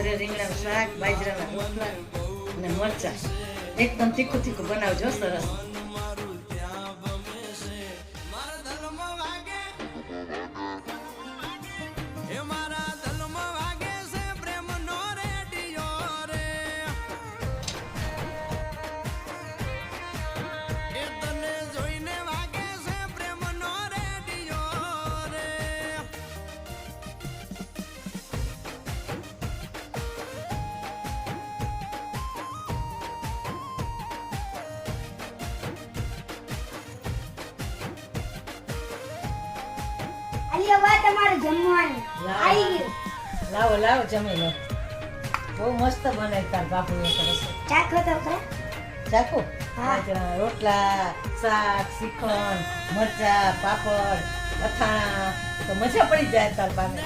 ઘરે રીંગણાનું શાક, બાજરાના રોટલા અને મરચાં. એકદમ તીખું તીખું બનાવજો, સરસ. અલ્યા બા તમારે જમવાનું આવી ગયું. લાવો લાવો, જમી લો. બહુ મસ્ત બનાવી તાર બાપુ એ સરસ. ચાખો તો ખરા. ચાખો. હા. રોટલા, શાક, શ્રીખંડ, મરચા, પાપડ, અથાણા તો મજા પડી જાય તાર બાને.